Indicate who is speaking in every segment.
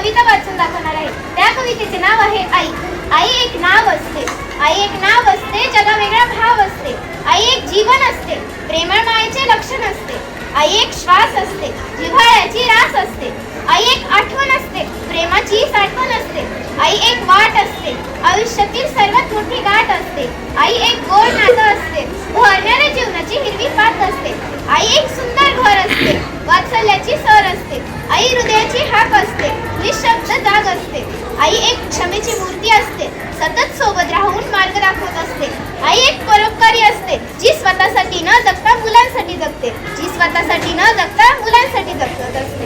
Speaker 1: कविता वाचून दाखवणार आहे. त्या कवितेचे नाव आहे आई. आई एक नाव असते, आई एक नाव असते, जगा वेगळा भाव असते. आई एक जीवन असते, प्रेमळ मायेचे लक्षण असते. आई एक श्वास असते, जिव्हाळ्याची रास असते. आई एक आठवण असते, प्रेमाची साठवण असते. आई एक वाट असते, आयुष्यातील सर्वात मोठी गाठ असते. आई एक गोड नातं असते, उहरणाऱ्या जीवनाची हिरवी पात असते. आई एक सुंदर घर असते, वात्सल्याची सर असते. आई हृदयाची हाक असते, निशब्द जाग असते. आई एक क्षमेची मूर्ती असते, सतत सोबत राहून मार्ग दाखवत असते. आई एक परोपकारी असते, जी स्वतःसाठी न जगता मुलांसाठी जगते, जी स्वतःसाठी न जगता मुलांसाठी जगत असते.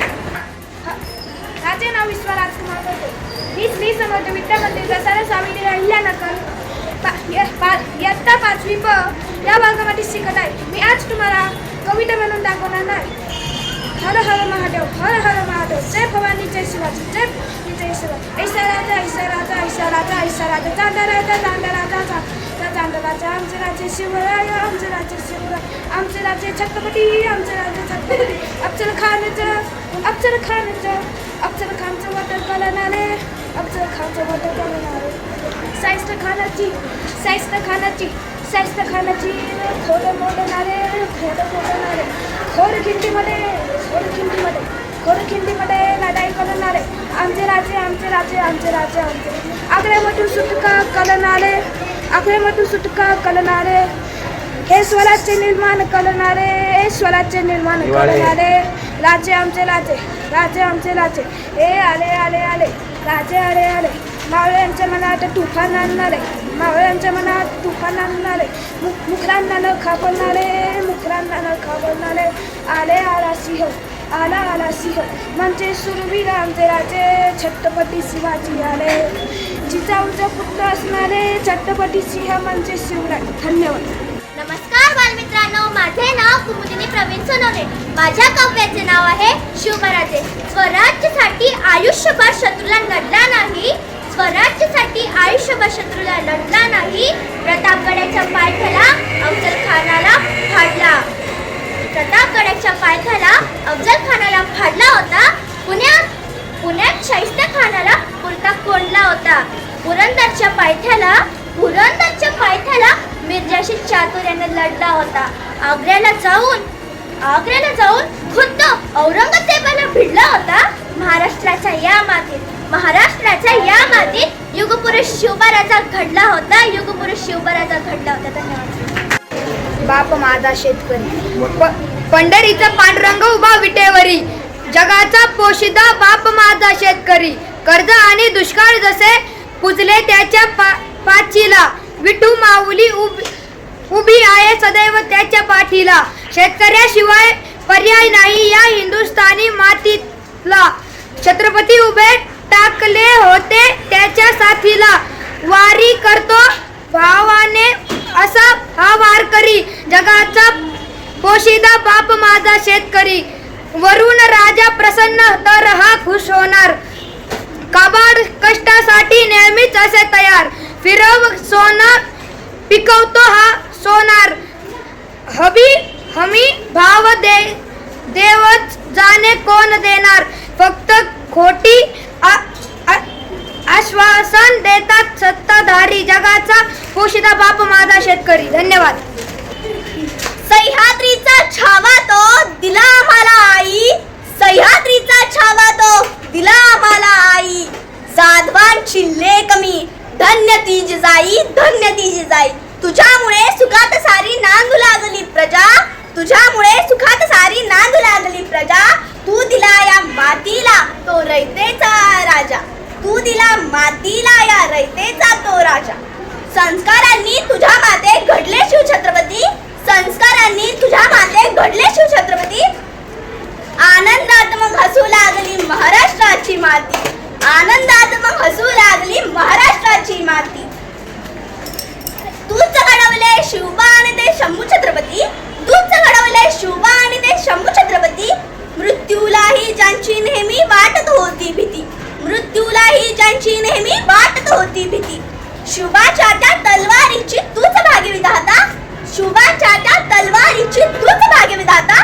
Speaker 2: माझे नाव विश्वा राजकुमार होते. मी श्री समर्थ विद्या मंदिर प्रसार स्वामी अहिल्यानगर इयत्ता 5वी प या भागामध्ये शिकत आहे. मी आज तुम्हाला कविता म्हणून दाखवणार नाही. हर हर महादेव, हर हर महादेव, जय भवानी, जय शिवाजी, जय जय शिवाजी. ऐसा राजा, ऐसा राजा, ऐसा राजा, ऐसा राजा, चांदा राजा, चांदा राजा, चांदा राजा. आमचे राजे शिवराय, आमचे राजे शिवराय, आमचे राजे छत्रपती, आमचे राजे छत्रपती. अफजल खानचं वटर कळणारे, अफजल खानचं वटर कळणारे. शाहिस्त खानाची खोड मोडणारे, खोड खिंडीमध्ये लढाई करणारे. आमचे राजे. आग्र्यामधून सुटका कळणारे. हे स्वराज्य निर्माण करणारे, राजे आमचे राजे. हे आले राजे. मावळ्यांच्या मनात तुफान आणणारे, मुखरांना न खापरणारे. आला सिंह म्हणजे सुरवीर आमचे राजे छत्रपती शिवाजी आले. जिजाऊचा पुत्र असणारे छत्रपती सिंह म्हणजे शिवराय. धन्यवाद.
Speaker 1: नमस्कार बालमित्रांनो, माझे नाव कुमुदिनी प्रवीण सोनवणे. माझ्या काव्याचे नाव आहे शिवराजे. स्वराज्यासाठी आयुष्यभर शत्रूला लढला नाही, स्वराज्यासाठी आयुष्यभर शत्रूला लढला नाही. प्रतापगडाच्या पायथ्याला अफजल खानाला फाडला होता. पुण्यात शाहिस्त खानाला पुरता कोंडला होता. पुरंदरच्या पायथ्याला मिर्जाशी चातुर्याने लढला होता. आग्र्याला जाऊन खुद्द औरंगजेबाला भिडला होता. महाराष्ट्राच्या या मातीत युगपुरुष शिवबा घडला होता. धन्यवाद.
Speaker 2: बाप माझा शेतकरी, पंढरीचा पांडुरंग उभा विटेवरी. जगाचा पोशिदा बाप माझा शेतकरी. कर्ज आणि दुष्काळ जसे पुजले त्याच्या पाचीला. विठू माऊली उभी आहे सदैव त्याच्या पाठीला. शेतकऱ्याशिवाय पर्याय नाही या हिंदुस्थानी मातीला. छत्रपती उभे टाकले होते त्याच्या साथीला. वारी करतो भावाने असा हा वारकरी. जगाचा पोशिदा बाप माझा शेतकरी. वरून राजा प्रसन्न तर हा खुश होणार. काबाड कष्टासाठी नेहमीच असे तयार. फिरव सोनं पिकवतो हा सोनार. हमी भाव देवच जाणे कोण देणार. फक्त खोटी आश्वासन देतात सत्ताधारी. जगाचा पोशिदा बाप माझा शेतकरी. धन्यवाद.
Speaker 1: सह्याद्रीचा छावा तो दिला आम्हाला आई. साधवांची लेकमी धन्य ती जिजाई. तुझ्यामुळे सुखात सारी नांदू लागली प्रजा. तू दिला या मातीला तो रयतेचा राजा. संस्कारांनी तुझ्या माते घडले शिवछत्रपती. आनंदात मग हसू लागली महाराष्ट्राची माती. तूच घडवले शिवबा आणि ते शंभू छत्रपती. मृत्यूलाही ज्यांची नेहमी वाटत होती भीती. शिवबाच्या त्या तलवारीची तूच भाग्यविधाता.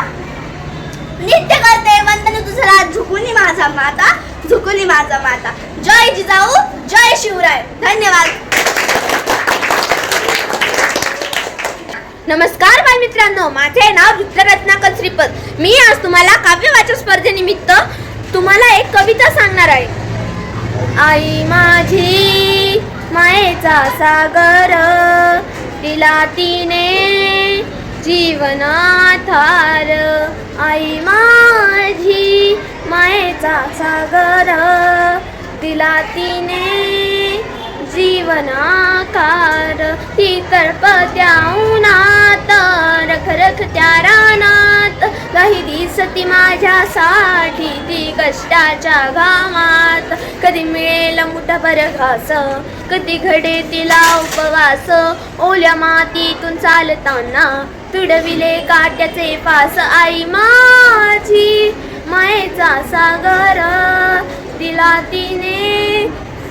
Speaker 1: नित्य करते वंदन तुझला झुकून माझा माता.
Speaker 2: झुकली माझा माता. जय जिजाऊ, जय शिवराय. धन्यवाद.
Speaker 3: नमस्कार बालमित्रांनो, माझे नाव रुद्ररत्नाकर श्रीपद. मी आज तुम्हाला काव्य वाचन स्पर्धेनिमित्त तुम्हाला एक कविता सांगणार आहे. आई माझी मायेचा सागर, दिला तिने जीवनाधार. आई माझी मायेचा सागर, दिला तिने जीवनाकार. ती तळपत्या उन्हात, रखरखत्या रानात, काही दिसती माझ्यासाठी ती कष्टाच्या घामात. कधी मिळेल मुठभर घास, कधी घडे तिला उपवास. ओल्या मातीतून चालताना तुडविले काट्याचे फास. आई माझी मायेचा सागर, दिला तिने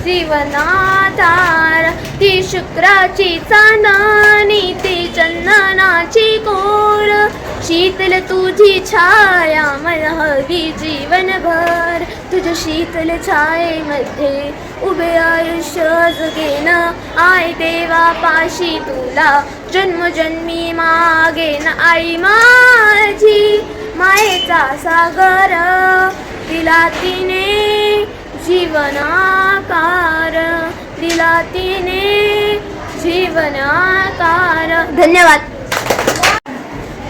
Speaker 3: जीवनाधार. ती शुक्राची चांदणी, ती चंदनाची कोर, शीतल तुझी छाया मला हवी जीवनभर. तुझ्या शीतल छायेमध्ये उभे आयुष्य जगेन. आई देवा पाशी तुला जन्मजन्मी मागेन. आई माझी मायेचा सागर, दिला तिने जीवनाकार. दिला तिने जीवनाकार. धन्यवाद.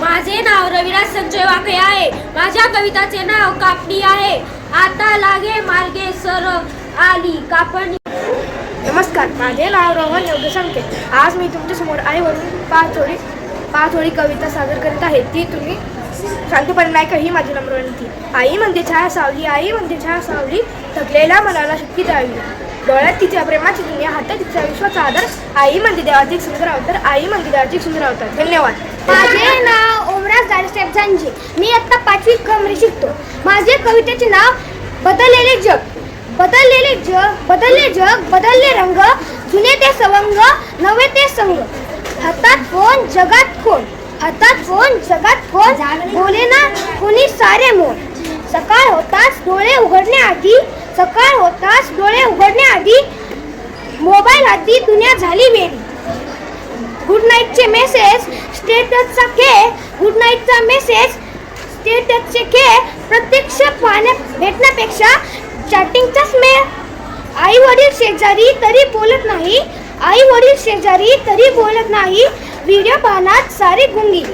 Speaker 2: माझे नाव रविराज संजय वाकळे आहे. माझ्या कविताचे नाव कापणी आहे. आता लागे मार्गे सर आली कापणी.
Speaker 4: नमस्कार, माझे नाव रोहन योगेश संकेत. आज मी तुमच्यासमोर आईवरून पाच ओळी कविता सादर करीत आहे. ती तुम्ही शांतपणे ऐका, ही माझी नम्र विनंती. आई म्हणते छाया सावली, आई म्हणते छाया सावली, थकलेल्या मनाला शक्ती द्यावी. डोळ्यात तिच्या प्रेमाची दुनिया, हातात तिचा विश्वाचा आदर. आई म्हणते देवाची सुंदर अवतार, आई म्हणते देवाची सुंदर अवतार. धन्यवाद.
Speaker 1: माझे नाव ओमराज दादासाहेब जानजे. मी आता 5वी क्रममध्ये शिकतो. माझे कवितेचे नाव बदललेले जग. बदललेले जग, बदलले जग, बदलले रंग, जुने ते सवंग, नवे ते संग. हातात फोन, जगात कोण, हातात फोन, जगात कोण, बोले ना कोणी सारे मोर. सकाळ होताच डोळे उघडण्याआधी, सकाळ होताच डोळे उघडण्याआधी मोबाईल हाती दुनिया झाली वेडी. गुड नाईटचे मेसेज, स्टेटसचा के, गुड नाईटचा मेसेज, स्टेटसचे के, प्रत्यक्ष भेटण्यापेक्षा चॅटिंगचा स्मेल. आई वडील शेजारी तरी बोलत नाही, आई वडील शेजारी तरी बोलत नाही, व्हिडिओ पाहण्यात सारी गुंगी.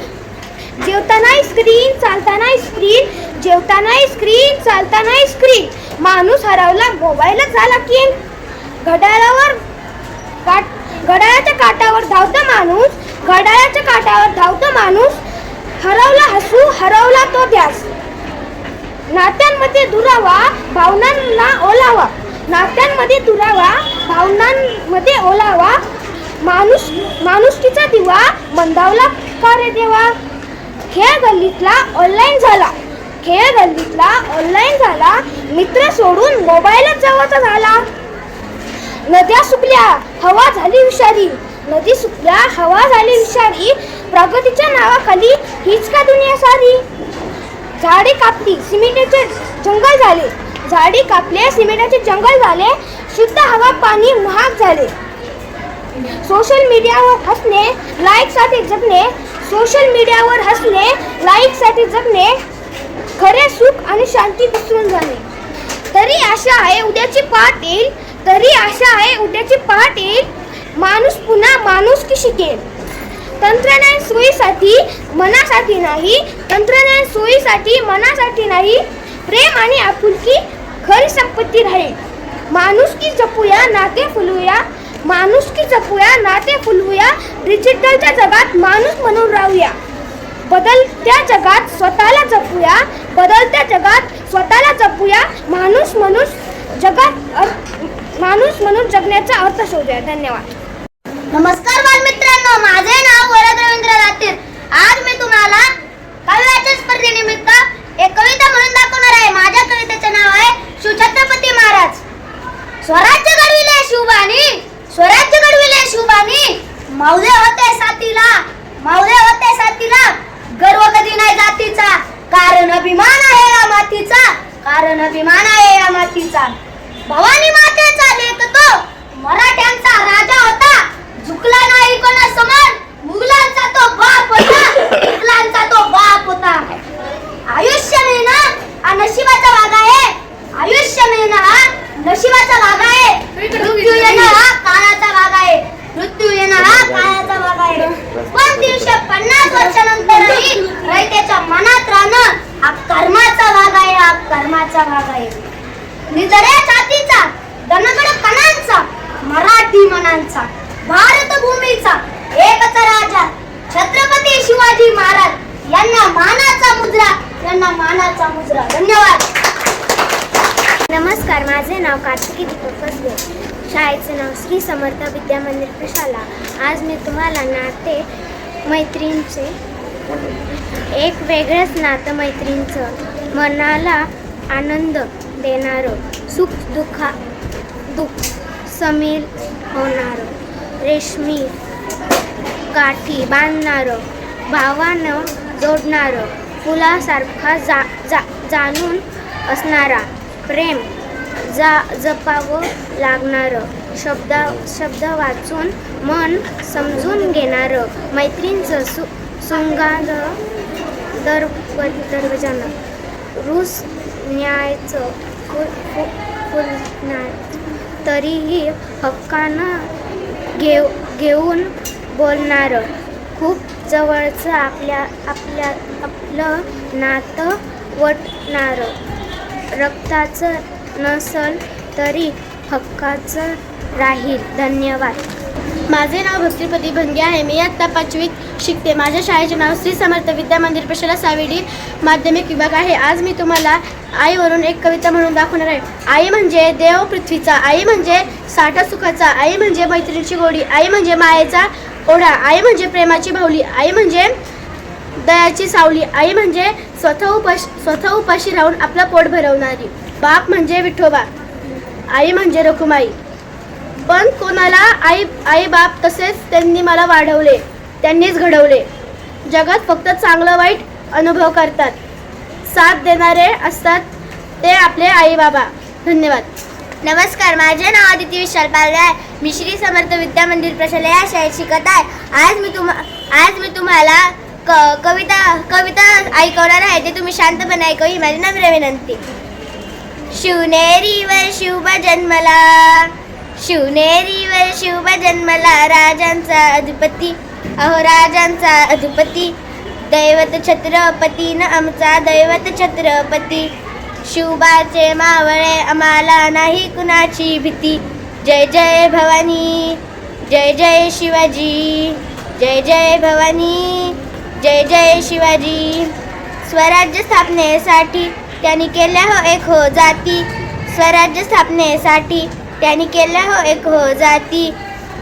Speaker 1: जेवताना स्क्रीन, चालताना स्क्रीन, जेवताना स्क्रीन, चालताना स्क्रीन. माणूस हरवला, मोबाईलच झाला किंग. घड्याळाच्या काठावर धावता माणूस, घड्याळाच्या काठावर धावता माणूस. हरवला हसू, हरवला तो ध्यास. नात्यांमध्ये दुरावा, भावनांना ओलावा, नात्यांमध्ये दुरावा, भावनांमध्ये ओलावा. माणुसकीचा दिवा मंदावला का रे देवा. खेळ गल्लीतला ऑनलाईन झाला, खेळ गल्लीतला ऑनलाईन झाला, मित्र सोडून मोबाईलच जवळचा झाला. नद्या सुकल्या, हवा झाली विषारी, नदी सुकल्या, हवा झाली विषारी. प्रगतीच्या नावाखाली हीच का दुनिया सारी. झाडे कापली, सिमेंटचे जंगल झाले, झाडे कापले, सिमेंटचे जंगल झाले, शुद्ध हवा पाणी महाग झाले. सोशल मीडियावर हसणे, लाईकसाठी जगणे, सोशल मीडियावर हसणे, लाईकसाठी जगणे, खरे सुख आणि शांती विसरून जाणे. तरी आशा आहे उद्याची पहाट येईल, तरी आशा आहे उद्याची पहाट येईल. माणूस पुन्हा माणुसकी शिकेल. तंत्रज्ञान सोयीसाठी मनासाठी नाही, तंत्रज्ञान सोयीसाठी मनासाठी नाही, प्रेम आणि आपुलकी खरी संपत्ती राहील. माणुसकी जपूया, नाते फुलवूया, माणुसकी जपूया, नाते फुलवूया. डिजिटलच्या जगात माणूस म्हणून राहूया. बदलत्या जगात स्वतःला जपूया, बदलत्या जगात स्वतःला जपूया. माणूस म्हणून जगण्याचा अर्थ शोधूया. धन्यवाद. नमस्कार बालमित्रांनो, माझे नाव वरद रवींद्र राठीर. आज मी तुम्हाला काव्यवाचन स्पर्धेनिमित्त एक कविता म्हणून दाखवणार आहे. माझ्या कवितेचे नाव आहे शिवछत्रपती महाराज. स्वराज्य घडविले शिवबानी, स्वराज्य घडविले शिवबानी. मावळे होते साथीला, मावळे होते साथीला. गर्व कधी नाही जातीचा, कारण अभिमान आहे या मातीचा, कारण अभिमान आहे या मातीचा. भवानी मातेचा लेक तो मराठ्यांचा राजा होता, झुकला नाही कोणासमोर. मुघलांचा तो बाप होता, मुघलांचा तो बाप होता. आयुष्य मिळणं हा नशिबाचा भाग आहे. आयुष्य मिळणं हा नशिबाचा भाग आहे. मृत्यू येणं हा काळाचा भाग आहे. मृत्यू येणं हा काळाचा भाग आहे. पण 350 वर्षानंतरही रयतेच्या मनात राहणं हा कर्माचा भाग आहे. हा कर्माचा भाग आहे. निधड्या छातीचा, दणगड कणांचा, मराठी मनांचा, भारत भूमीचा एकच राजा छत्रपती शिवाजी महाराज यांना मानाचा मुजरा, यांना मानाचा मुजरा. धन्यवाद.
Speaker 3: नमस्कार, माझे नाव कार्तिकी दीपक कसबे. शाळेचे नाव श्री समर्थ विद्या मंदिर प्रशाला. आज मी तुम्हाला नाते मैत्रींचे एक वेगळंच नातं मैत्रींचं, मनाला आनंद देणारं, सुख दुःख समील होणारं, रेशमी गाठी बांधणारं, भावानं जोडणारं, फुलासारखा जाणून असणारा, प्रेम जपावं लागणारं, शब्द वाचून मन समजून घेणारं, मैत्रींचं सुंगार दरवाजानं रूस न्यायचं फुलणार, तरीही हक्कानं घेऊन बोलणारं, खूप जवळचं आपलं नातं वटणारं, रक्ताचं नसल तरी हक्काचं राहील. धन्यवाद.
Speaker 5: माझे नाव भक्तिपती भंगे आहे. मी इयत्ता 5वीत शिकते. माझ्या शाळेचे नाव श्री समर्थ विद्या मंदिर प्रशाला सावेडी माध्यमिक विभाग आहे. आज मी तुम्हाला आईवरून एक कविता म्हणून दाखवणार आहे. आई म्हणजे देव पृथ्वीचा, आई म्हणजे साठा सुखाचा, आई म्हणजे मैत्रिणीची गोडी, आई म्हणजे मायेचा ओढा, आई म्हणजे प्रेमाची भावली, आई म्हणजे दयाची सावली, आई म्हणजे स्वतः उपाशी राहून आपला पोट भरवणारी, बाप म्हणजे विठोबा, आई म्हणजे रखुमाई. पण कोणाला आई बाप तसेच त्यांनी मला वाढवले, त्यांनीच घडवले. जगात फक्त चांगलं वाईट अनुभव करतात, साथ देणारे असतात ते आपले आई बाबा. धन्यवाद.
Speaker 1: नमस्कार, माझे नाव आदिती विशाल पालवे आहे. मी श्री समर्थ विद्या मंदिर प्रशाला या शाळेत शिकत आहे. आज मी तुम्हाला कविता ऐकवणार आहे. ते तुम्ही शांतपणे ऐकावी ही माझी नम्र विनंती. शिवनेरीवर शिवबा जन्मला, शिवनेरीवर शिवबा जन्मला, राजांचा अधिपती, अहो राजांचा अधिपती, दैवत छत्रपती न आमचा दैवत छत्रपती. शिवबाचे मावळे आम्हाला नाही कुणाची भीती. जय जय भवानी, जय जय शिवाजी, जय जय भवानी, जय जय शिवाजी. स्वराज्य स्थापनेसाठी त्यांनी केल्या हो एक हो जाती, स्वराज्य स्थापनेसाठी त्यांनी केल्या हो एक हो जाती.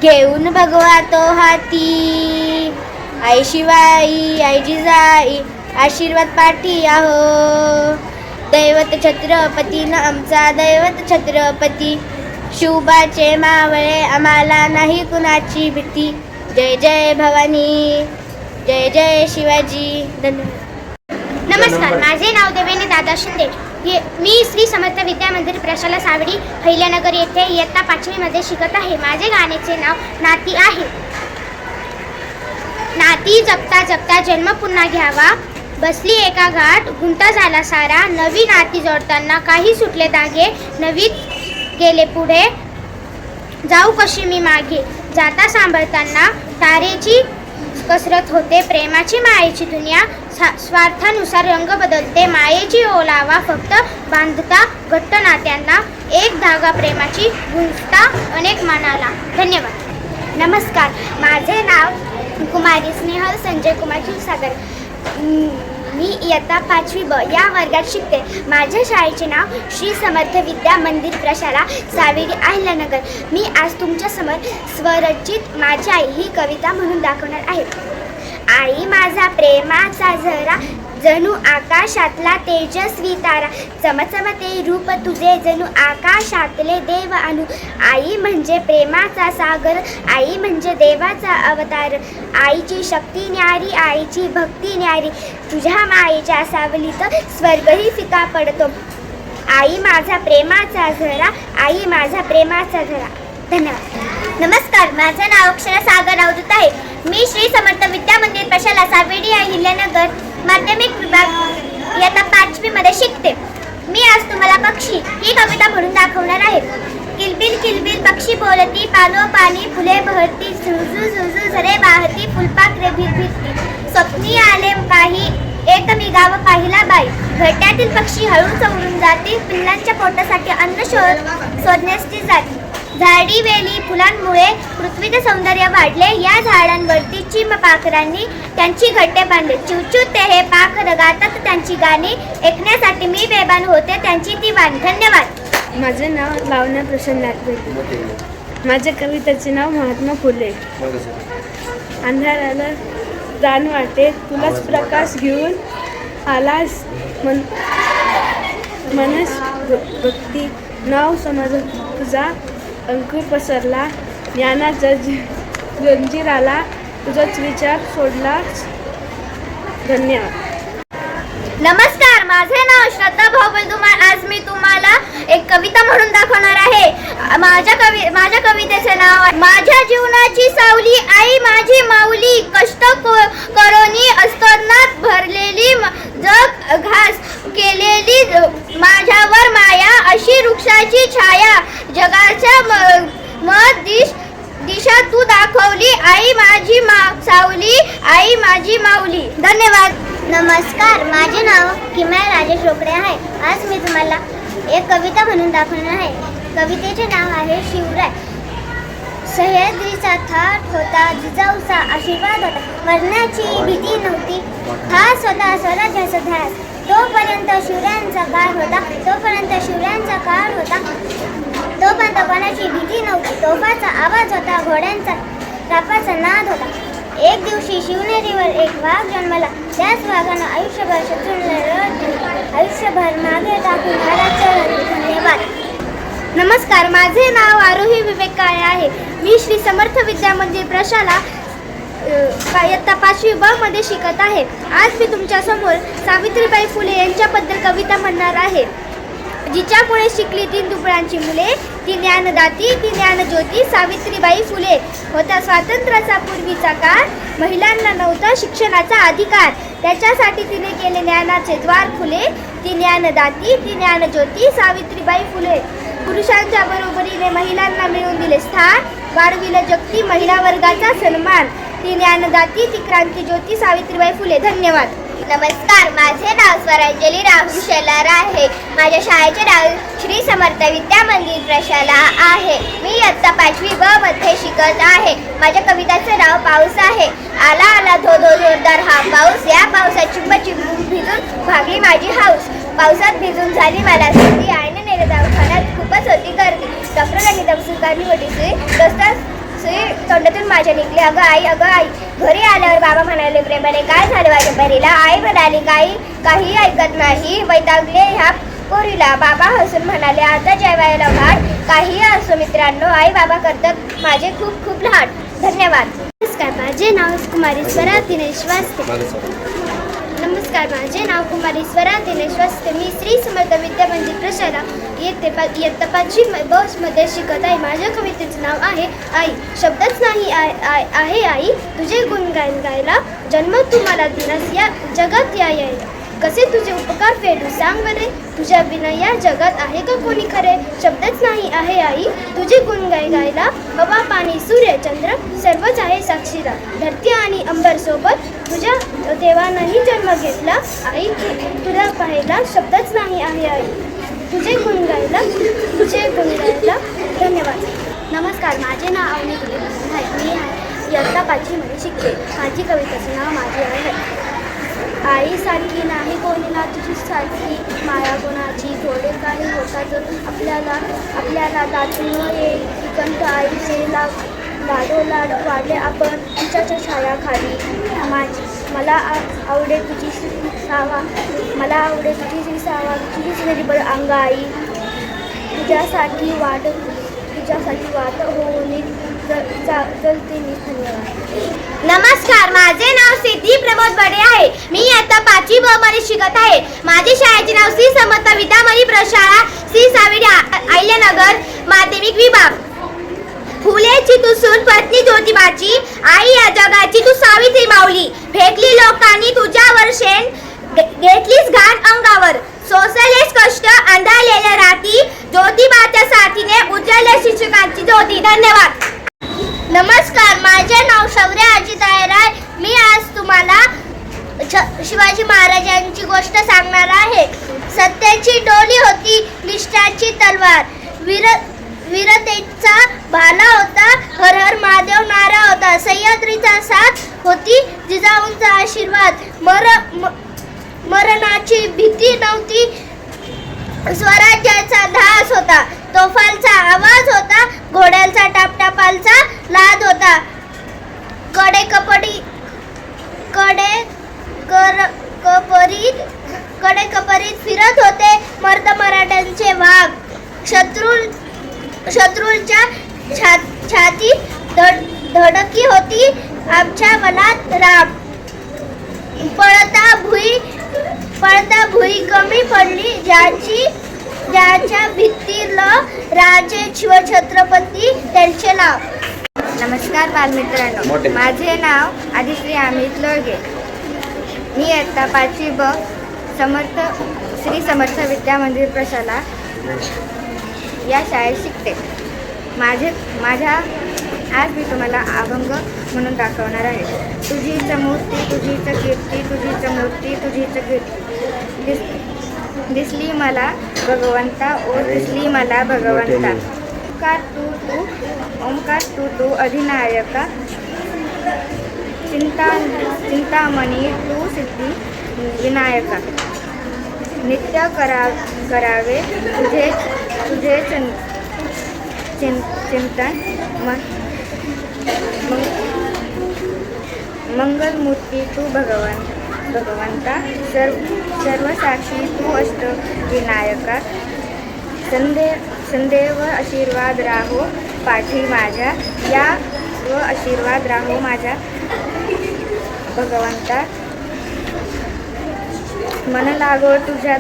Speaker 1: घेऊन भगवा तो हाती, आई शिवाई आई जिजाई आशीर्वाद पाठी आहो. दैवत छत्रपती न आमचा दैवत छत्रपती. शिवबाचे मावळे आम्हाला नाही कुणाची भीती. जय जय भवानी, जय जय शिवाजी. धन्यवाद. नमस्कार, माझे नाव देवेनी दादा शिंदे. मी श्री समर्थ विद्या मंदिर प्रशाला सावडी अहिल्यानगर येथे इयत्ता 5वीमध्ये शिकत आहे. माझे गाण्याचे नाव नाती आहे. नाती जगता जगता जन्म पुन्हा घ्यावा, बसली एका गाठ गुंता झाला सारा. नवी नाती जोडताना काही सुटले दागे, नवीत गेले पुढे जाऊ कशी मी मागे. जाता सांभाळताना तारेची कसरत होते, प्रेमाची मायेची दुनिया स्वार्थानुसार रंग बदलते. मायेची ओलावा फक्त बांधता घट्ट नात्यांना, एक धागा प्रेमाची गुंजता अनेक मनाला. धन्यवाद.
Speaker 3: नमस्कार, माझे नाव कुमारी स्नेहल संजय कुमार क्षीरसागर. मी इयत्ता 5वी ब या वर्गात शिकते. माझ्या शाळेचे नाव श्री समर्थ विद्या मंदिर प्रशाला सावेडी अहिल्यानगर. मी आज तुमच्यासमोर स्वरचित माझी आई ही कविता म्हणून दाखवणार आहे. आई माझा प्रेमाचा झरा, जणू आकाशातला तेजस्वी तारा, चमचमते रूप तुझे जणू आकाशातले देव अनु. आई म्हणजे प्रेमाचा सागर, आई म्हणजे देवाचा अवतार. आईची शक्ती न्यारी, आईची भक्ती न्यारी, तुझ्या मायेच्या सावलीत स्वर्गही फिका पडतो. आई माझा प्रेमाचा झरा, आई माझा प्रेमाचा झरा. धन्यवाद. नमस्कार, माझं नाव अक्षरा सागर अवधूत आहे. मी श्री समर्थ विद्या मंदिर प्रशाला सावेडी अहिल्यानगर माध्यमिक विभाग इयत्ता 5वी मध्ये शिकते. मी आज तुम्हाला पक्षी ही कविता म्हणून दाखवणार आहे. किलबिल किलबिल पक्षी बोलती, पानो पाणी फुले बहरती, झुळझुळ झुळझुळ झरे वाहती, फुलपाखरे भिरभिरती. स्वप्नी आले काही एक मी गाव पाहिला बाई, घरट्यातील पक्षी हळू चवरून जातील, पिल्लांच्या पोटासाठी अन्न शोधण्यासाठी जातील. झाडी वेली फुलांमुळे पृथ्वीचे सौंदर्य वाढले, या झाडांवरती चिमपाखरांनी त्यांची घट्टे बांधले. चिवचिव ते हे पाखर गातात त्यांची गाणी, ऐकण्यासाठी मी बेभान होते त्यांची ती वाणी. धन्यवाद.
Speaker 4: माझे नाव लावण्या प्रसन्न नागवे. माझ्या कवितेचे नाव महात्मा फुले. अंधाराला जाण वाटे तुलाच प्रकाश घेऊन आलास, मनस भक्ती नाव समज तुझा अंकुर पसरला, ज्ञानाचा जंजीराला तुझाच विचार सोडलाच. धन्यवाद.
Speaker 1: नमस्कार, माझे नाव श्रद्धा भाऊबल धुमाळ. आज मी तुम्हाला एक कविता म्हणून दाखवणार आहे. माझ्या कवितेचे नाव आहे माझ्या जीवनाची सावली, आई माझी माऊली, कष्ट करोनी अस्तरणात भरलेली, जग घास केलेली माझ्यावर माया, अशी वृक्षाची छाया, जगाच्या दिशा तू दाखवली, आई माझी सावली, आई माझी माऊली. धन्यवाद.
Speaker 3: नमस्कार, माझे नाव किमया राजेश रोकडे आहे. आज मी तुम्हाला एक कविता म्हणून दाखवणार आहे. कवितेचे नाव आहे शिवराय. सह्याद्रीचा थाट होता, जिजाऊचा आशीर्वाद होता, मरण्याची भीती नव्हती, हा स्वतः स्वराज्याचा ध्यास. तोपर्यंत शिवरायांचा काळ होता, तोपर्यंत कोणाची भीती नव्हती, तोफाचा आवाज होता, घोड्यांचा तापाचा नाद होता. एक दिवशी शिवनेरीवर एक वाघ जन्मला, त्याच वाघानं आयुष्यभर शत्रूंना रडत दिली, आयुष्यभर मागे टाकून महाराज. धन्यवाद.
Speaker 1: नमस्कार, माझे नाव आरोही विवेक काळे आहे. मी श्री समर्थ विद्या मंदिर प्रशाला इयत्ता 5वी ब मध्ये शिकत आहे. आज मी तुमच्यासमोर सावित्रीबाई फुले यांच्याबद्दल कविता म्हणणार आहे. जिच्यामुळे शिकली 3 दुबळांची मुले, ती ज्ञानदाती, ती ज्ञानज्योती सावित्रीबाई फुले. होता स्वातंत्र्याचा पूर्वीचा काळ, महिलांना नव्हता शिक्षणाचा अधिकार, त्याच्यासाठी तिने केले ज्ञानाचे द्वार खुले. ती ज्ञानदाती, ती ज्ञानज्योती सावित्रीबाई फुले. पुरुषांच्या बरोबरीने महिलांना मिळवून दिले स्थान, वाढविले जगती महिला वर्गाचा सन्मान. ती ज्ञानदाती, ती क्रांतिज्योती सावित्रीबाई फुले. धन्यवाद.
Speaker 3: नमस्कार, माझे नाव स्वरांजली राहुल शेलार आहे. माझ्या शाळेचे नाव श्री समर्थ विद्या मंदिर प्रशाला आहे. मी इयत्ता 5वी ब मध्ये शिकत आहे. माझ्या कविताचे नाव पाऊस आहे. आला आला धो धो जोरदार हा पाऊस, या पावसात चिंब भिजून भागली माझी हाऊस. पावसात भिजून झाली मला सर्दी, आईने नेले दवाखान्यात खूपच होती गर्दी. डॉक्टरांनी दमसुकांनी वटीसी दोस्तात तोंडातून माझ्या निघले, अगं आई. घरी आल्यावर बाबा म्हणाले प्रेमाने, काय झालं माझ्या बरीला? आई म्हणाली, काही ऐकत नाही, वैतागले ह्या पोरीला. बाबा हसून म्हणाले, आता जेवायला घाट. काही असो मित्रांनो, आई बाबा करतात माझे खूप खूप लहान. धन्यवाद. नमस्कार, माझे नाव कुमारी स्वरा दिनेश वास्ते.
Speaker 1: नमस्कार, माझे नाव कुमारी स्वरा दिनेश वास्ते. मी श्री समर्थ विद्या मंदिर प्रशाला इयत्ता 5वी ब मध्ये शिकत आहे. माझ्या कवितेचे नाव आहे आई. शब्दच नाही आहे आई, तुझे गुण गायला, जन्म तुम्हाला दिलास या जगात यायला. कसे तुझे उपकार फेडू सांग बरे, तुझ्या विना या जगात आहे का कोणी खरे. शब्दच नाही आहे आई, तुझे गुण गायला, हवा पाणी सूर्य चंद्र सर्वच आहे साक्षीदार. धरती आणि अंबर सोबत तुझ्या देवानंही जन्म घेतला आई, तुला पाहायला शब्दच नाही आहे आई, तुझे गुण गायला. धन्यवाद.
Speaker 3: नमस्कार, माझे नाव अवनी आहे. मी इयत्ता 5वी मध्ये शिकते. माझी कवितेचे नाव माझी आहे.
Speaker 1: आईसारखी नाही कोणीला तुझी सारखी, माया कोणाची थोडे काही होतात आपल्याला दाचून येईल. कंठ आईचे लाडोलाड वाढले आपण तिच्याच्या छायाखाली. मला आवडे तुझी सावा, तुझीच निर्बळ अंगाई, तुझ्यासाठी
Speaker 4: तिच्यासाठी वाट होऊन चलते मी धन्यवाद.
Speaker 3: नमस्कार, माझे नाव सिद्धी प्रमोद बडे आहे. मी इयत्ता 5वी ब मध्ये शिकत आहे. माझे शाळेचे नाव श्री समर्थ विद्यामंदिर प्रशाला श्री साविडी अहिल्यानगर माध्यमिक विभाग. फुलेची तू सून पत्नी ज्योतिबाची, आई या जगाची तू सावित्री माऊली. फेकली लोकांनी तुझ्यावर शेण, घेतलीस घाण अंगावर. सोसलेस कष्ट अंधारलेल्या रात्री, ज्योतिबाच्या साथीने उजळल्या शिक्षकांची ज्योती. धन्यवाद. नमस्कार, माझे नाव शौर्य अजित राय. मी आज तुम्हाला शिवाजी महाराजांची गोष्ट सांगणार आहे. सत्याची डोली होती, निष्ठाची तलवार, वीरतेचा भाला होता, हर हर महादेव नारा होता. सह्याद्रीचा साथ होती, जिजाऊंचा आशीर्वाद. मरणाची भीती नव्हती, स्वराज्याचा ध्यास होता. तोफांचा आवाज होता, घोड्यांचा टापटापालचा लाद होता. कडेकपरीत फिरत होते मर्द मराठ्यांचे वाघ. शत्रूंच्या छातीत धडकी होती, आमच्या मनात राम. पळता भुई कमी पडली, ज्याच्या भित्तीला राजे शिवछत्रपती त्यांचे नाव. नमस्कार बालमित्रांनो, माझे नाव आदिश्री अमित लोळगे. मी इयत्ता 5वी ब श्री समर्थ विद्यामंदिर प्रशाला या शाळेत शिकते. आज मी तुम्हाला अभंग म्हणून दाखवणार आहे. तुझीच मूर्ती तुझीच कीर्ती, तुझीच मूर्ती तुझीच कीर्ती, दिसली मला भगवंता, ओ दिसली मला भगवंता. ओंकार तू अधिनायका, चिंतामणी तू सिद्धी विनायका. नित्य करावे तुझे चिंतन, मंगलमूर्ती तू भगवंता, सर्वसाक्षी तू अष्ट विनायका. संदेव आशीर्वाद राहो पाठी माझ्या, या व आशीर्वाद राहो माझ्या भगवंता. मन लागो तुझ्या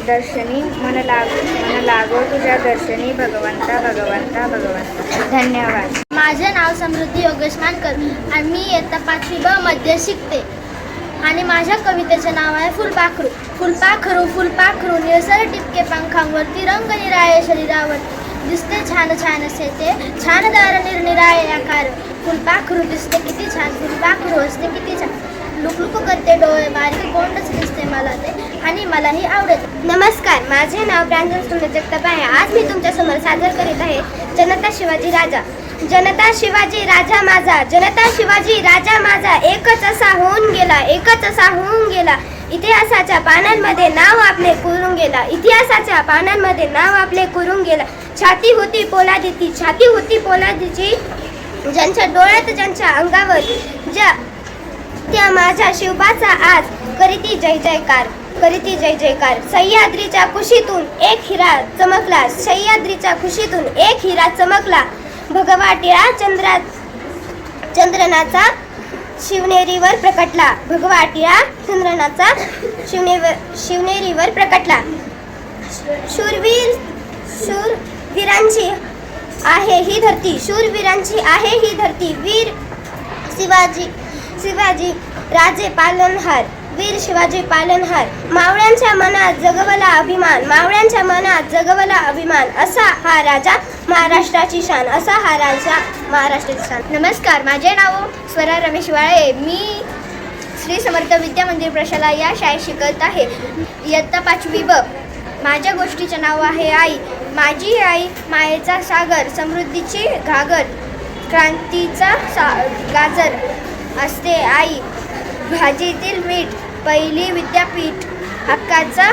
Speaker 3: दर्शनी, मन लागो तुझ्या दर्शनी भगवंता. धन्यवाद.
Speaker 5: माझे नाव समृद्धी योगेश मानकर आणि मी इयत्ता 5वी ब मध्ये शिकते. आणि माझ्या कवितेचे नाव आहे फुलपाखरू. फुलपाखरू निळसर टिपके पंखांवरती, रंग निराळे शरीरावर, दिसते छान असे ते, छान दार निरनिराळे आकार. फुलपाखरू दिसते किती छान, फुलपाखरू असते किती छान. लुकलुक करते डोळे, बारीक गोंडच दिसते मला ते, आणि मलाही आवडते.
Speaker 3: नमस्कार, माझे नाव प्रांजल सुंदर जगताप आहे. आज मी तुमच्यासमोर सादर करीत आहे जनता शिवाजी राजा. जनता शिवाजी राजा माझा, जनता शिवाजी राजा माझा, एकच असा होऊन गेला. इतिहासाच्या पानांमध्ये नाव आपले कोरून गेला. छाती होती पोलादीची, ज्यांच्या डोळ्यात ज्यांच्या अंगावर, त्या माझ्या शिवबाचा आज करीती जय जयकार. सह्याद्रीच्या कुशीतून एक हिरा चमकला, भगवाटिळा चंद्रनाचा शिवनेरीवर प्रकटला. शूरवीरांची आहे ही धरती, वीर शिवाजी राजे पालनहार. मावळ्यांच्या मनात जगवला अभिमान, असा हा राजा महाराष्ट्राची शान.
Speaker 1: नमस्कार, माझे नाव स्वरा रमेश वाळे. मी श्री समर्थ विद्यामंदिर प्रशाला या शाळेत शिकत आहे. इयत्ता 5वी ब. माझ्या गोष्टीचे नाव आहे आई. माझी आई मायेचा सागर, समृद्धीची घागर, क्रांतीचा गाजर असते आई. भाजीतील मीठ, पहिली विद्यापीठ, हक्काचा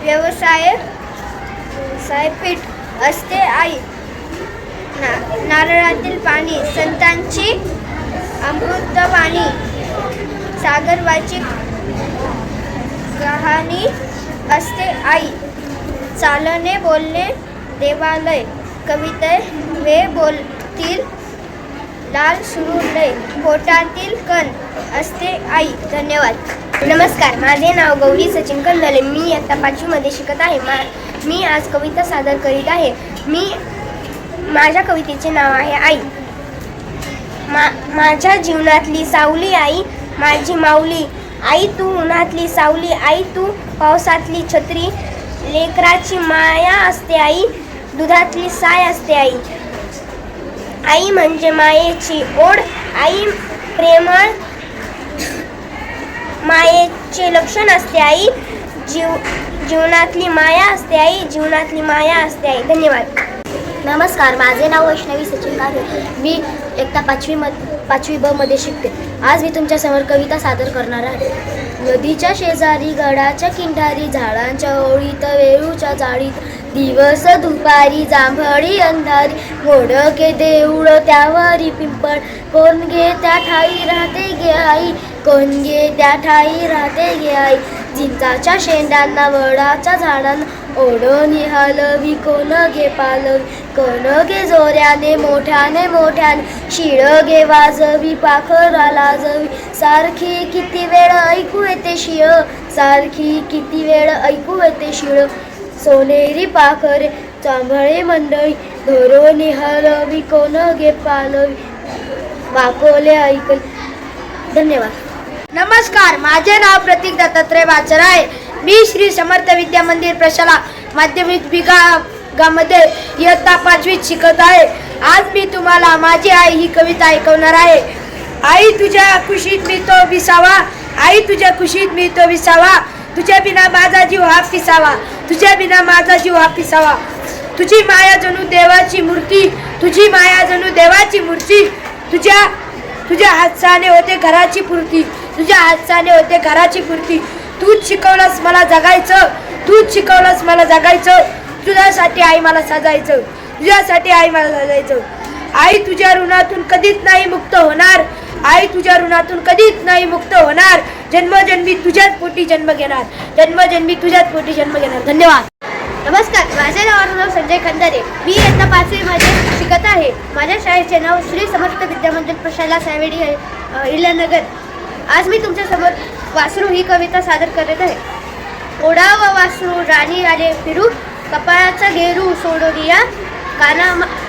Speaker 1: व्यवसाय पीठ असते आई. नारळातील पाणी, संतांची अमृतवाणी, सागरवाची कहाणी असते आई. चालणे बोलणे देवालय,
Speaker 3: कविते वे बोलतील लाल सुरुले पोटातील कण असते आई. धन्यवाद. नमस्कार, माझे नाव गौरी सचिन कंदले. मी इयत्ता 5वी मध्ये शिकत आहे. मी आज कविता सादर करीत आहे. माझ्या कवितेचे नाव आहे आई. माझ्या जीवनातली सावली आई, माझी माऊली आई, तू उन्हातली सावली आई, तू पावसातली छत्री, लेकराची माया असते आई, दुधातली साय असते आई. आई म्हणजे मायेची ओढ, आई प्रेमळ मायेचे लक्षण असते आई. जीवनातली माया असते आई, जीवनातली माया असते आई. धन्यवाद. नमस्कार, माझे नाव वैष्णवी सचिन कारे. मी इयत्ता 5वी ब मध्ये शिकते. आज मी तुमच्यासमोर कविता सादर करणार आहे. नदीच्या शेजारी, गडाच्या किंठारी, झाडांच्या ओळीत, वेरूच्या जाळीत, दिवस दुपारी, जांभळी अंधारी, मोडके देऊळ त्यावरी पिंपळ, कोण गे त्या ठाई राहते गे आई, कोण गे त्या ठाई राहते गे आई. चिंचाच्या शेंडांना, वडाच्या झाडांना, ओढोनी हलवी, कोण गे पालवी, कोण गे जोऱ्याने, मोठ्याने मोठ्याने, शिळ गे वाजवी, पाखरा लाजवी, सारखी किती वेळ ऐकू येते शिळ, सारखी किती वेळ ऐकू येते शिळ. सोनेरी पाखरे जांभळे मंडळी, धोरोनी हलवी, कोण गे पालवी, वाकोले ऐकले. धन्यवाद.
Speaker 4: नमस्कार, माझे नाव प्रतीक दत्तात्रय वाचर आहे. मी श्री समर्थ विद्या मंदिर प्रशाला माध्यमिक विभागामध्ये इयत्ता 5वीत शिकत आहे. आज मी तुम्हाला माझी आई ही कविता ऐकवणार आहे. आई तुझ्या कुशीत मी तो विसावा, आई तुझ्या कुशीत मी तो विसावा, तुझ्या बिना माझा जीव हा पिसावा, तुझ्या बिना माझा जीव हा पिसावा. तुझी माया जणू देवाची मूर्ती, तुझी माया जणू देवाची मूर्ती, तुझ्या हातसाने होते घराची पूर्ती, तुझ्या हातसाने होते घराची पूर्ती. तूच शिकवलंस मला जगायचं, तूच शिकवलंस मला जगायचं, तुझ्यासाठी आई मला सजायचं, तुझ्यासाठी आई मला सजायचं. आई तुझ्या ऋणातून कधीच नाही मुक्त होणार, आई तुझ्या ऋणातून कधीच नाही मुक्त होणार. जन्मजन्मी तुझ्याच पोटी जन्म घेणार, जन्मजन्मी तुझ्याच पोटी जन्म घेणार. धन्यवाद.
Speaker 5: नमस्कार, माझे नाव संजय खंदारे. मी इयत्ता 5वी मध्ये शिकत आहे. माझ्या शाळेचे नाव श्री समर्थ विद्या मंदिर प्रशाला सावेडी आहे, इलानगर. आज मी तुमच्यासमोर वासरू ही कविता सादर करत आहे. ओढा व वासरू राणी आले फिरू, कपाळाचा घेरू सोडून या,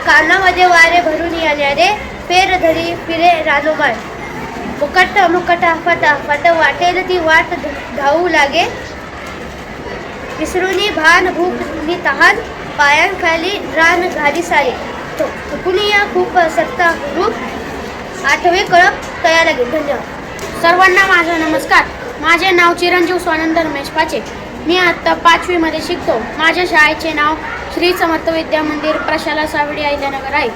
Speaker 5: कानामध्ये वारे भरून आले रे, फेर धरी फिरे रानोबाळ, मुकटा फटा वाटेल ती वाट धावू लागे, विसरुनी भान भूक नि तहान, पायांखाली रान घाली सारे, थुकुनी या खूप सत्ता रूप, आठवे कळप तया लागे. धन्यवाद. सर्वांना माझा नमस्कार. माझे नाव चिरंजीव स्वानंद रमेश पाचे. मी आत्ता 5वी मध्ये शिकतो. माझ्या शाळेचे नाव श्री समर्थ विद्या मंदिर प्रशाला सावडी अहिल्यानगर आहे.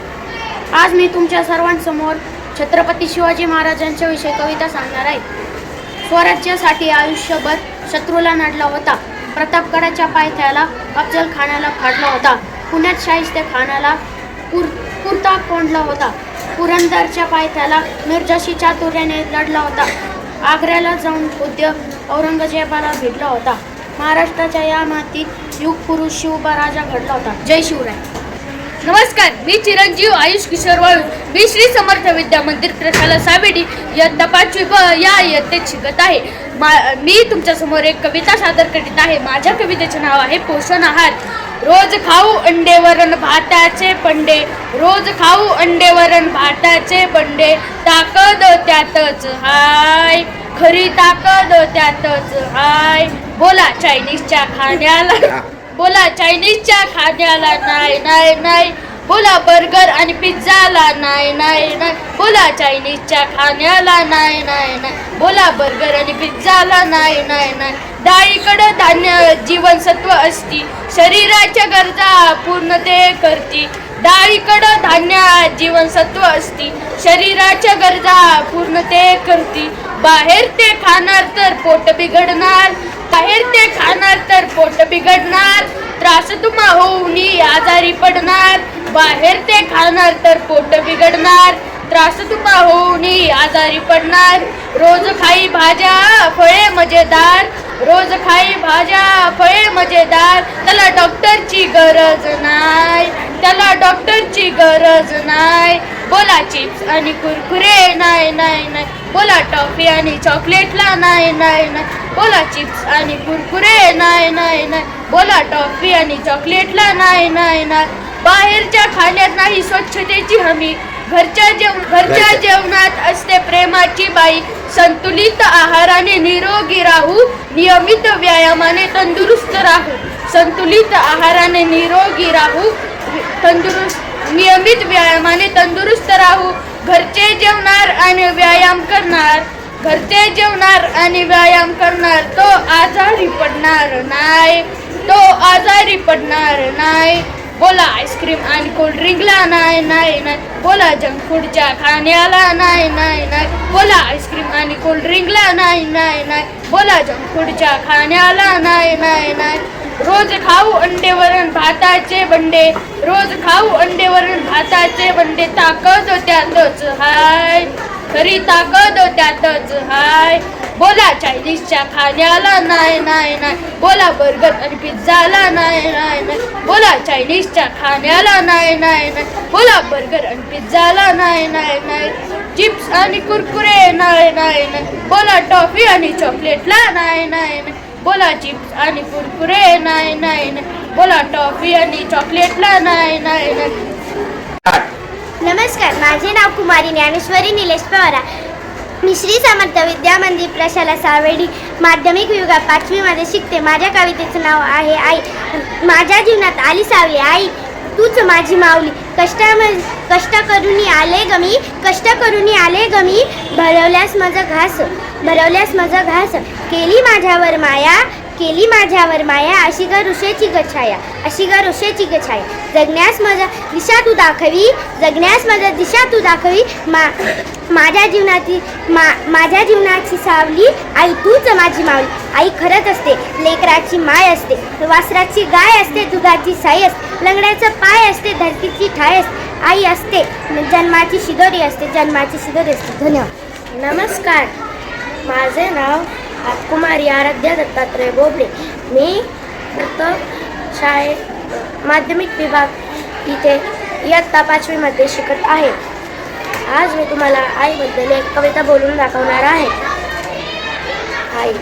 Speaker 5: आज मी तुमच्या सर्वांसमोर छत्रपती शिवाजी महाराजांच्या विषयी कविता सांगणार आहे. स्वराज्यासाठी आयुष्यभर शत्रूला नडला होता, प्रतापगडाच्या पायथ्याला अफजल खानाला फाडला होता, पुण्यात शाहिस्ते खानाला कुर्ता कोंडला होता, पुरंदरच्या पायथ्याला मिर्जाशी चातुर्याने लढला होता, आग्र्याला जाऊन खुद्द औरंगजेबाला भेटला होता. महाराष्ट्राच्या या मातीत युग पुरुष शिवबा घडला होता. जय शिवराय.
Speaker 6: नमस्कार, मी चिरंजीव आयुष किशोर वाळू. मी श्री समर्थ विद्या मंदिर प्रशाला सावेडी इयत्ता 5वी ब या इयत्तेत शिकत आहे. मी तुमच्यासमोर एक कविता सादर करीत आहे. माझ्या कवितेचे नाव आहे पोषण आहार. रोज खाऊ अंडे वरण भाताचे पंडे, रोज खाऊ अंडे वरण भाताचे पंडे, ताकद त्यातच हाय, खरी ताकद त्यातच हाय. बोला चायनीजच्या खाण्याला, बोला चायनीजच्या खाण्याला नाही नाही नाही, बोला बर्गर आणि पिझ्झाला नाही नाही नाही, बोला चायनीजच्या खाण्याला नाही नाही नाही, बोला बर्गर आणि पिझ्झाला नाही नाही नाही. डाळीकडं धान्य जीवनसत्व असती, शरीराच्या गरजा पूर्ण ते करती. डाळीकडं धान्य जीवनसत्व असती, शरीराच्या गरजा पूर्ण ते करती. बाहेर ते खाणार तर पोट बिघडणार, बाहेर ते खाणार तर पोट बिघडणार, त्रास तुम्हा होऊन आजारी पडणार. बाहेर ते खाणार तर पोट बिघडणार, त्रास तुम्हा होऊन आजारी पडणार. रोज खाई भाज्या फळे मजेदार, रोज खाई भाज्या फळे मजेदार, त्याला डॉक्टरची गरज नाही, त्याला डॉक्टरची गरज नाही. बोला चिप्स आणि कुरकुरे नाही नाही नाही, बोला टॉफी आणि चॉकलेटला नाही नाही नाही, बोला चिप्स आणि कुरकुरे नाही नाही नाही, बोला टॉफी आणि चॉकलेटला नाही नाही नाही. बाहेरच्या खाण्यात नाही स्वच्छतेची हमी, घरच्या जेवणात असते प्रेमाची बाई. संतुलित आहाराने निरोगी राहू, नियमित व्यायामाने तंदुरुस्त राहू, संतुलित आहाराने निरोगी राहू, नियमित व्यायामाने तंदुरुस्त राहू. घरचे जेवणार आणि व्यायाम करणार, घरचे जेवणार आणि व्यायाम करणार, तो आजारी पडणार नाही, तो आजारी पडणार नाही. बोला आईस्क्रीम आणि कोल्ड्रिंकला नाही नाही नाही, बोला जंक फूडच्या खाण्याला नाही नाही नाही, बोला आईस्क्रीम आणि कोल्ड्रिंकला नाही नाही नाही, बोला जंक फूडच्या खाण्याला नाही नाही नाही. रोज खाऊ अंडे वरण भाताचे बंडे, रोज खाऊ अंडे वरण भाताचे बंडे, ताकद त्यातच हाय, खरी ताकद त्यातच हाय. बोला चायनीजच्या खाण्याला नाही नाही नाही, बोला बर्गर आणि पिझ्झाला नाही नाही नाही, बोला चायनीजच्या खाण्याला नाही नाही नाही, बोला बर्गर आणि पिझ्झाला नाही नाही नाही. चिप्स आणि कुरकुरे नाही नाही नाही, बोला टॉफी आणि चॉकलेटला नाही नाही नाही, बोला चिप्स आणि कुरकुरे नाही नाही नाही, बोला टॉफी आणि चॉकलेटला नाही नाही नाही.
Speaker 3: नमस्कार, माझे नाव कुमारी ज्ञानेश्वरी निलेश पवार. मी श्री समर्थ विद्या मंदिर प्रशाला सावेडी माध्यमिक विभाग 5वी मध्ये शिकते. माझ्या कवितेचं नाव आहे आई. माझ्या जीवनात आली सावली आई, तूच माझी माऊली. कष्ट करून आले गमी, कष्ट करून आले गमी, भरवल्यास माझा घास, केली माझ्यावर माया, केली माझ्यावर माया, अशी ग ऋषेची गछाया, अशी ग ऋषेची गछाया. जगण्यास माझा दिशा तू दाखवी, जगण्यास माझा दिशा तू दाखवी. माझ्या जीवनाची सावली आई, तूच माझी माऊली. आई खरंच असते लेकराची माय असते, वासराची गाय असते, दुधाची साई असते, लंगड्याचं पाय असते, धरतीची ठाय असते. आई असते जन्माची शिदोरी असते, जन्माची शिदोरी असते. धन्यवाद.
Speaker 4: नमस्कार, माझे नाव कुमारी आराध्या दत्तात्रय बोबडे. मी शाळेत माध्यमिक विभाग इथे इयत्ता 5वी मध्ये शिकत आहे. आज मी तुम्हाला आईबद्दल एक कविता बोलून दाखवणार आहे. आई,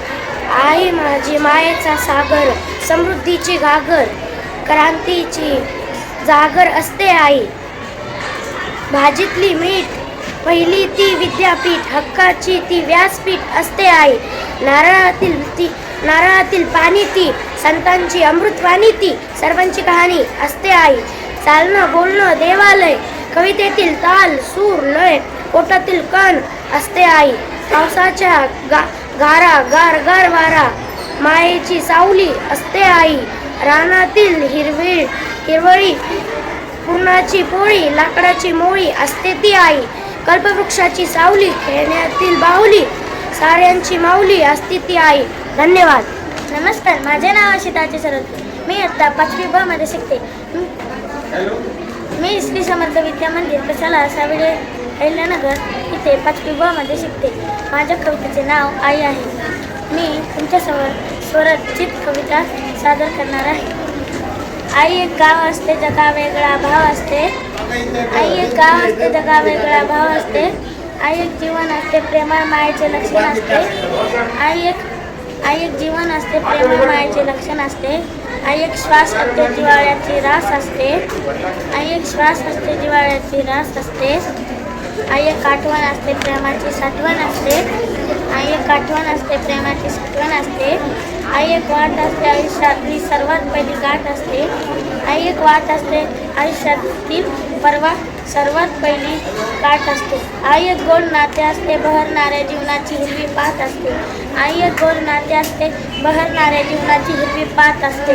Speaker 4: आई माझी मायेचा सागर, समृद्धीची घागर, क्रांतीची जागर असते आई. भाजीतली मीठ, पहिली ती विद्यापीठ, हक्काची ती व्यासपीठ असते आई. नारळातील पाणी ती, संतांची अमृतवाणी ती, सर्वांची कहाणी असते आई. चालणं बोलणं देवालय, कवितेतील ताल सूर लय, पोटातील कण असते आई. पावसाच्या गारा गार गार वारा, मायेची सावली असते आई. रानातील हिरवळी, पूर्णाची पोळी, लाकडाची मोळी असते ती आई. कल्पवृक्षाची सावली, खेळण्यातील बाहुली, साऱ्यांची माऊली असते ती आई. धन्यवाद.
Speaker 3: नमस्कार, माझे नाव अशिताचे सरस्वती. मी इयत्ता 5वी ब मध्ये शिकते. मी श्री समर्थ विद्या मंदिर प्रशाला सावेडी अहिल्यानगर इथे 5वी ब मध्ये शिकते. माझ्या कवितेचे नाव आई आहे. मी तुमच्यासमोर स्वरचित कविता सादर करणार आहे. आई एक गाव असते, जगा वेगळा भाव असते. आई एक गाव असते, जगा वेगळा भाव असते. आई एक जीवन असते, प्रेमळ मायेचे लक्षण असते. आई एक जीवन असते, प्रेमळ मायेचे लक्षण असते. आई एक श्वास असते, जिव्हाळ्याची रास असते. आई एक श्वास असते, जिव्हाळ्याची रास असते. आई एक आठवण असते, प्रेमाची साठवण असते. आई एक आठवण असते, प्रेमाची साठवण असते. आई एक वाट असते, आयुष्यातली सर्वात पहिली गाठ असते. आई एक वाट असते, आयुष्यातील सर्वात पहिली गाठ असते. आई एक गोड नाते असते, बहरणाऱ्या जीवनाची हिरवी पात असते. आई एक गोड नाते असते, बहरणाऱ्या जीवनाची हिरवी पात असते.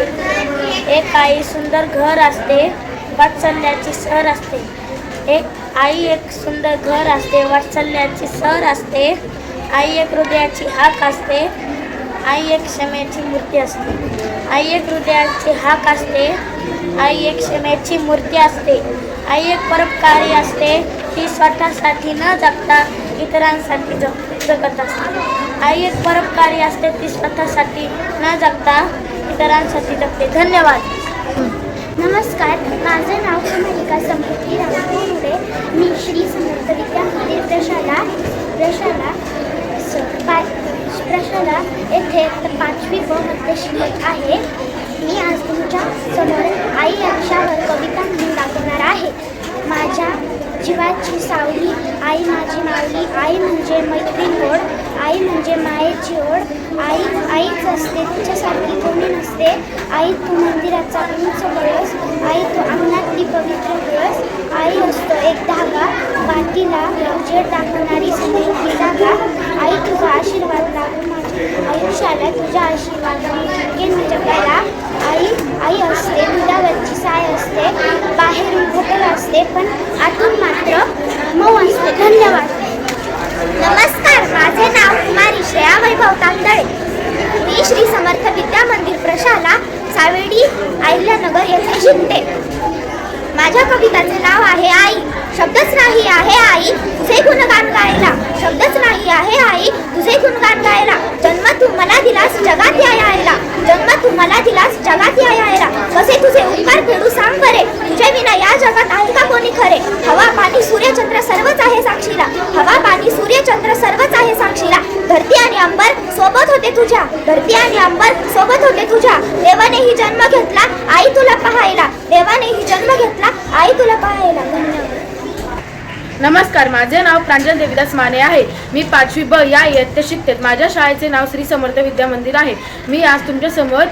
Speaker 3: एक आई सुंदर घर असते, वात्सल्याची सर असते. आई एक सुंदर घर असते, वात्सल्याची सर असते. आई एक हृदयाची हाक असते. आई एक क्षमेची मूर्ती असते. आई एक हृदयाची हाक असते. आई एक क्षमेची मूर्ती असते. आई एक परोपकारी असते, ती स्वतःसाठी न जगता इतरांसाठी जगते.
Speaker 5: जगत असते. आई एक परोपकारी असते, ती स्वतःसाठी न जगता इतरांसाठी जगते. धन्यवाद.
Speaker 3: नमस्कार, माझं नाव कुमारिका संपत्ती रामपुरे. मी श्री समर्थ विद्या मंदिर प्रशाला येथे 5वी ब मध्ये शिकत आहे. मी आज तुमच्या समोर आई या विषयावर कविता म्हणून दाखवणार आहे. माझ्या जीवाची सावली आई माझी माऊली, आई म्हणजे मैत्रीण गोड, आई म्हणजे मायेची ओढ, आईच असते तिच्यासारखी कोणी नसते. आई तू मंदिराचा उंच कळस, आई तू अंगणातली पवित्र तुळस, आई असतो एक धागा वाटीला उजेड दाखवणारी स्नेही जागा. आई तुझा आशीर्वाद लागू माझ्या आयुष्याला, तुझ्या आशीर्वादाने मी जगायला. आई असते दुधावरची साय असते, बाहेरून घटल असते पण आतून मात्र मऊ असते. धन्यवाद. नमस्कार, माझे नाव कुमारी श्रेया वैभव तांदळे. मी श्री समर्थ विद्या मंदिर प्रशाला सावेडी अहिल्यानगर येथे शिकते. माझ्या कविताचे नाव आहे आई. शब्दच नाही आहे आई तुझे गुणगान गायला, शब्दच नाही आहे आई तुझे गुणगान गायला. जन्म तू मला दिलास जगात यायला, जन्म तू मला दिलास जगात यायला. कसे तुझे उपकार फेडू सांग बरे, तुझे विना या जगात आहे का कोणी खरे. हवा पाणी सूर्यचंद्र सर्वच आहे साक्षीला, हवा पाणी सूर्यचंद्र सर्वच आहे साक्षीला. धरती आणि अंबर सोबत होते तुझ्या, धरती आणि अंबर सोबत होते तुझ्या. देवानेही जन्म घेतला आई तुला पाहायला, देवानेही जन्म घेतला आई तुला पाहायला. धन्यवाद.
Speaker 4: नमस्कार, माझे नाव प्रांजल देवीदास माने आहे. मी 5वी ब या इयत्तेत शिकते. माझ्या शाळेचे नाव श्री समर्थ विद्या मंदिर आहे. मी आज तुमच्या समोर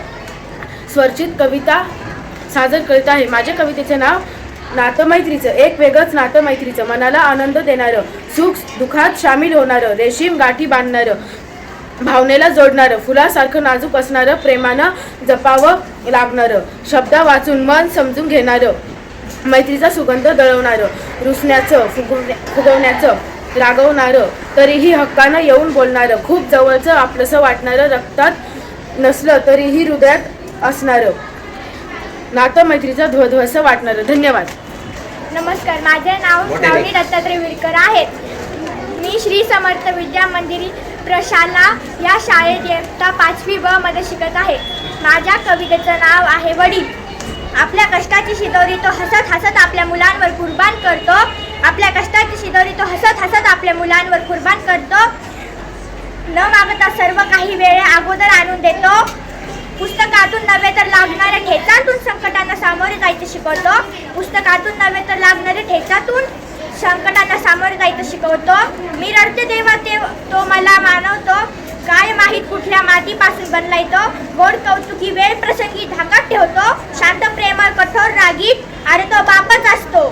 Speaker 4: स्वरचित कविता सादर करीत आहे. माझ्या कवितेचे नाव नातं मैत्रीचं. एक वेगळंच नातं मैत्रीचं, मनाला आनंद देणारं, सुख दुःखात सामील होणारं, रेशीम गाठी बांधणारं, भावनेला जोडणारं, फुलासारखं नाजूक असणारं, प्रेमानं जपावं लागणारं, शब्द वाचून मन समजून घेणारं, मैत्रीचा सुगंध दळवणारं, रुसण्याचं फुगवण्याचं रागवणारं, तरीही हक्कानं येऊन बोलणारं, खूप जवळचं आपलंसं वाटणारं, रक्तात नसलं तरीही हृदयात असणारं, नातं मैत्रीचं ध्वधवसं वाटणारं. धन्यवाद.
Speaker 2: नमस्कार, माझे नाव श्रावणी दत्तात्रय विडकर आहे. मी श्री समर्थ विद्या मंदिर प्रशाला या शाळेत इयत्ता 5वी ब मध्ये शिकत आहे. माझ्या कवितेचं नाव आहे वडील. आपल्या कष्टाची शिदोरी तो हसत हसत आपल्या मुलांवर कुर्बान करतो, आपल्या कष्टाची शिदोरी तो हसत हसत आपल्या मुलांवर कुर्बान करतो. न मागता सर्व काही वेळे अगोदर आणून देतो. पुस्तकातून नव्हे तर लागणाऱ्या ठेचातून संकटांना सामोरे जायचं शिकवतो. पुस्तकातून नव्हे तर लागणाऱ्या ठेचातून संकटांना सामोरे जायचं शिकवतो. मी रडते तेव्हा तो मला मानवतो. काय माहीत कुठल्या मातीपासून बनलाय तो, गोड कौतुकी वेळ प्रसंगी धाकात ठेवतो. शांत प्रेमळ कठोर रागीत अरे तो बापच असतो.